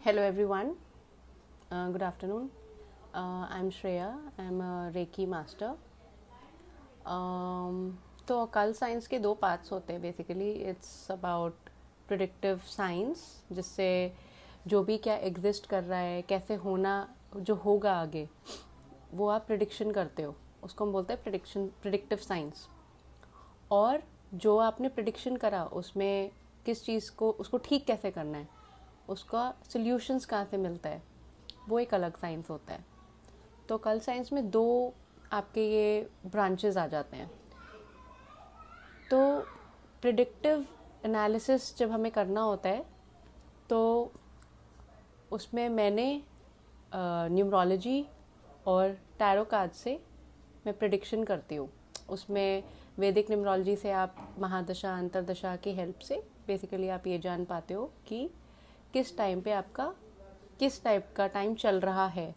Hello everyone, good afternoon. I'm Shreya, I'm a Reiki master. तो occult science के दो parts होते हैं basically. It's about predictive science, जिससे जो भी क्या एग्जिस्ट कर रहा है, कैसे होना, जो होगा आगे, वो आप प्रिडिक्शन करते हो, उसको हम बोलते हैं प्रिडिक्टिव साइंस. और जो आपने प्रिडिक्शन करा उसमें किस चीज़ को, उसको ठीक कैसे करना है, उसका सॉल्यूशंस कहाँ से मिलता है, वो एक अलग साइंस होता है. तो कल साइंस में दो आपके ये ब्रांचेस आ जाते हैं. तो प्रिडिक्टिव एनालिसिस जब हमें करना होता है तो उसमें मैंने न्यूमरोलॉजी और टैरो कार्ड से मैं प्रिडिक्शन करती हूँ. उसमें वैदिक न्यूमरोलॉजी से आप महादशा अंतरदशा की हेल्प से बेसिकली आप ये जान पाते हो कि किस टाइम पे आपका किस टाइप का टाइम चल रहा है,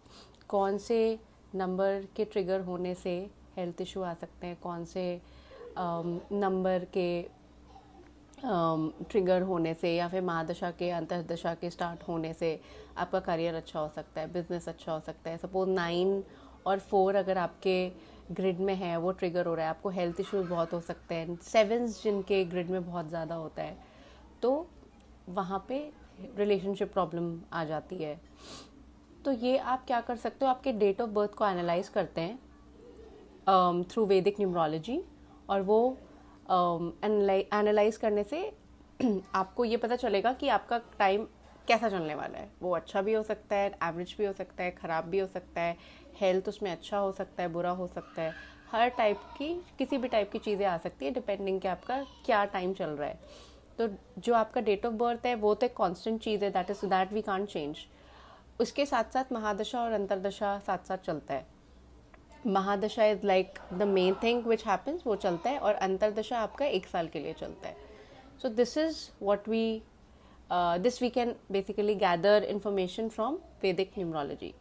कौन से नंबर के ट्रिगर होने से हेल्थ इशू आ सकते हैं, कौन से नंबर के ट्रिगर होने से या फिर महादशा के अंतर्दशा के स्टार्ट होने से आपका करियर अच्छा हो सकता है, बिजनेस अच्छा हो सकता है. सपोज 9 और 4 अगर आपके ग्रिड में है, वो ट्रिगर हो रहा है, आपको हेल्थ इश्यूज बहुत हो सकते हैं. 7 जिनके ग्रिड में बहुत ज़्यादा होता है तो वहाँ पे रिलेशनशिप प्रॉब्लम आ जाती है. तो ये आप क्या कर सकते हो, आपके डेट ऑफ बर्थ को एनालाइज करते हैं थ्रू वैदिक न्यूमरोलॉजी. और वो एनालाइज करने से आपको ये पता चलेगा कि आपका टाइम कैसा चलने वाला है. वो अच्छा भी हो सकता है, एवरेज भी हो सकता है, ख़राब भी हो सकता है, हेल्थ उसमें अच्छा हो सकता है, बुरा हो सकता है. हर टाइप की, किसी भी टाइप की चीज़ें आ सकती है डिपेंडिंग कि आपका क्या टाइम चल रहा है. तो जो आपका डेट ऑफ बर्थ है वो तो एक कांस्टेंट चीज़ है, दैट वी कांट चेंज. उसके साथ साथ महादशा और अंतरदशा साथ साथ चलता है. Mahadasha is like the main thing which happens, वो चलता है, और अंतरदशा आपका 1 साल के लिए चलता है. So this is what we this we can basically gather information from Vedic numerology.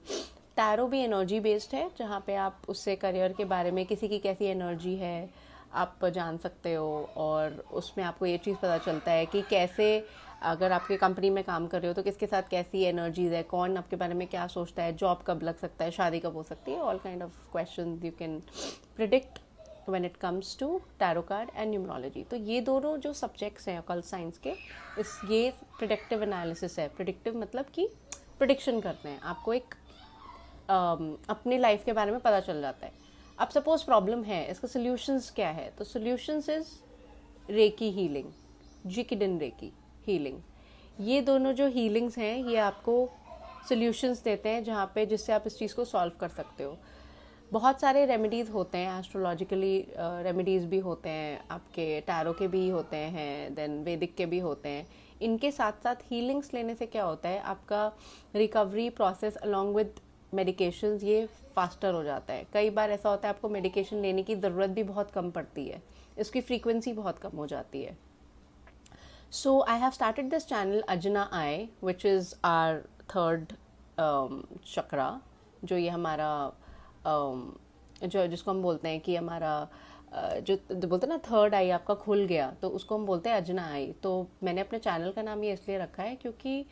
Tarot भी एनर्जी बेस्ड है, जहाँ पे आप उससे करियर के बारे में, किसी की कैसी एनर्जी है आप जान सकते हो. और उसमें आपको ये चीज़ पता चलता है कि कैसे, अगर आपके कंपनी में काम कर रहे हो तो किसके साथ कैसी एनर्जीज है, कौन आपके बारे में क्या सोचता है, जॉब कब लग सकता है, शादी कब हो सकती है. All kind of question you can predict when it comes to tarot card and numerology. तो ये दोनों जो सब्जेक्ट्स हैं ऑकल्ट साइंस के, ये प्रिडिक्टिव एनालिसिस है. प्रिडिक्टिव मतलब कि प्रिडिक्शन करते हैं, आपको एक अपनी लाइफ के बारे में पता चल जाता है. अब सपोज प्रॉब्लम है, इसका सोल्यूशंस क्या है, तो solutions is reiki healing, Jikiden reiki healing. ये दोनों जो हीलिंग्स हैं ये आपको सोल्यूशंस देते हैं, जहाँ पे जिससे आप इस चीज़ को सॉल्व कर सकते हो. बहुत सारे रेमेडीज़ होते हैं, एस्ट्रोलॉजिकली रेमेडीज़ भी होते हैं, आपके टैरो के भी होते हैं, देन वैदिक के भी होते हैं. इनके साथ साथ हीलिंग्स लेने से क्या होता है, आपका recovery process along with medications ये फास्टर हो जाता है. कई बार ऐसा होता है आपको मेडिकेशन लेने की ज़रूरत भी बहुत कम पड़ती है, इसकी फ्रीक्वेंसी बहुत कम हो जाती है. So I have started this channel Ajna Eye, which is our third chakra. जो ये हमारा जो जिसको हम बोलते हैं कि हमारा जो बोलते हैं ना थर्ड आई आपका खुल गया, तो उसको हम बोलते हैं अजना आई. तो मैंने अपने चैनल का नाम ये इसलिए रखा है क्योंकि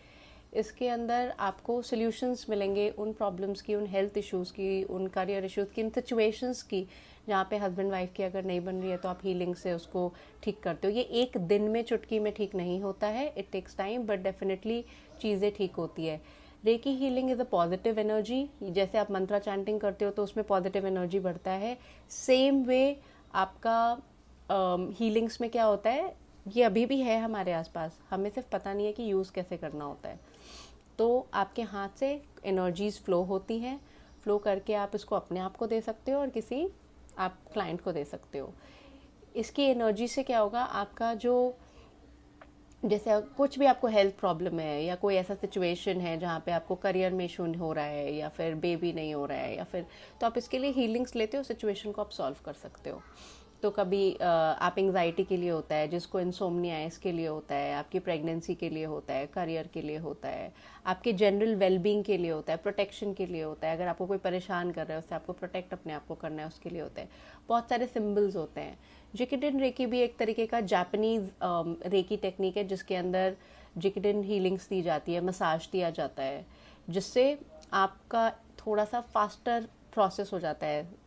इसके अंदर आपको सॉल्यूशंस मिलेंगे उन प्रॉब्लम्स की, उन हेल्थ इश्यूज़ की, उन करियर इश्यूज़ की, इन सिचुएशंस की जहाँ पे हस्बैंड वाइफ की अगर नहीं बन रही है तो आप हीलिंग से उसको ठीक करते हो. ये एक दिन में चुटकी में ठीक नहीं होता है, it takes time, but definitely चीज़ें ठीक होती है. Reiki healing is a positive energy. जैसे आप मंत्रा चैंटिंग करते हो तो उसमें पॉजिटिव एनर्जी बढ़ता है. सेम वे आपका हीलिंग्स में क्या होता है, ये अभी भी है हमारे आसपास, हमें सिर्फ पता नहीं है कि यूज़ कैसे करना होता है. तो आपके हाथ से एनर्जीज फ्लो होती हैं, फ्लो करके आप इसको अपने आप को दे सकते हो और किसी आप क्लाइंट को दे सकते हो. इसकी एनर्जी से क्या होगा, आपका जो जैसे कुछ भी आपको हेल्थ प्रॉब्लम है या कोई ऐसा सिचुएशन है जहाँ पे आपको करियर में इशू हो रहा है या फिर बेबी नहीं हो रहा है या फिर, तो आप इसके लिए हीलिंग्स लेते हो, सिचुएशन को आप सॉल्व कर सकते हो. तो कभी आप एंग्जाइटी के लिए होता है, जिसको इंसोम्निया है इसके लिए होता है, आपकी प्रेगनेंसी के लिए होता है, करियर के लिए होता है, आपके जनरल वेलबींग के लिए होता है, प्रोटेक्शन के लिए होता है. अगर आपको कोई परेशान कर रहा है उससे आपको प्रोटेक्ट अपने आप को करना है, उसके लिए होता है. बहुत सारे सिम्बल्स होते हैं. जिकिडन रेकी भी एक तरीके का जापानीज रेकी टेक्निक है जिसके अंदर जिकेटिन हीलिंग्स दी जाती है, मसाज दिया जाता है, जिससे आपका थोड़ा सा फास्टर प्रोसेस हो जाता है।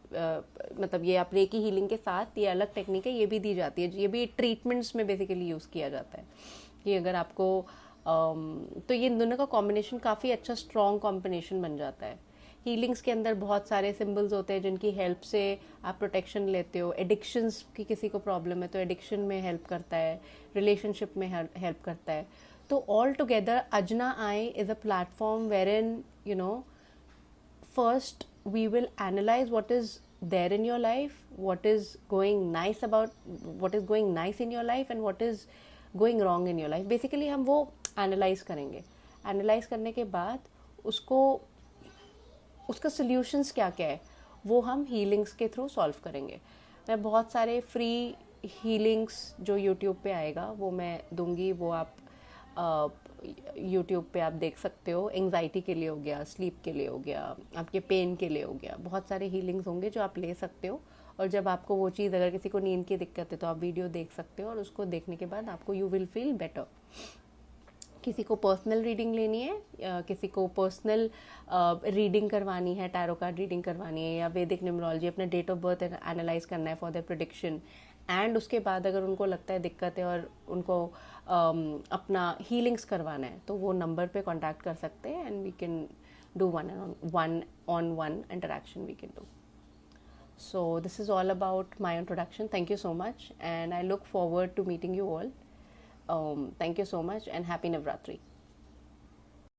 मतलब ये आप रेकी हीलिंग के साथ ये अलग टेक्निक है, ये भी दी जाती है, ये भी ट्रीटमेंट्स में बेसिकली यूज़ किया जाता है कि अगर आपको तो ये इन दोनों का कॉम्बिनेशन काफ़ी अच्छा स्ट्रॉन्ग कॉम्बिनेशन बन जाता है। हीलिंग्स के अंदर बहुत सारे सिंबल्स होते हैं जिनकी हेल्प से आप प्रोटेक्शन लेते हो। एडिक्शंस की किसी को प्रॉब्लम है तो एडिक्शन में हेल्प करता है, रिलेशनशिप में हेल्प करता है। तो all together Ajna eye is a platform where in first we will analyze what is there in your life, what is going nice about, what is going nice in your life and what is going wrong in your life. Basically हम वो analyze करेंगे. Analyze करने के बाद उसको उसका solutions क्या क्या है वो हम healings के through solve करेंगे. मैं बहुत सारे free healings जो YouTube पे आएगा वो मैं दूंगी, वो आप यूट्यूब पे आप देख सकते हो. एंजाइटी के लिए हो गया, स्लीप के लिए हो गया, आपके पेन के लिए हो गया, बहुत सारे हीलिंग्स होंगे जो आप ले सकते हो. और जब आपको वो चीज़, अगर किसी को नींद की दिक्कत है तो आप वीडियो देख सकते हो और उसको देखने के बाद आपको यू विल फील बेटर. किसी को पर्सनल रीडिंग लेनी है या किसी को पर्सनल रीडिंग करवानी है, टैरो कार्ड रीडिंग करवानी है या वैदिक न्यूमरोलॉजी, अपना डेट ऑफ बर्थ एनालाइज करना है फॉर देयर प्रेडिक्शन, एंड उसके बाद अगर उनको लगता है दिक्कत है और उनको अपना हीलिंग्स करवाना है तो वो नंबर पे कांटेक्ट कर सकते हैं and we can do one on one interaction we can do. So this is all about my introduction. Thank you so much and I look forward to meeting you all. Thank you so much and happy Navratri.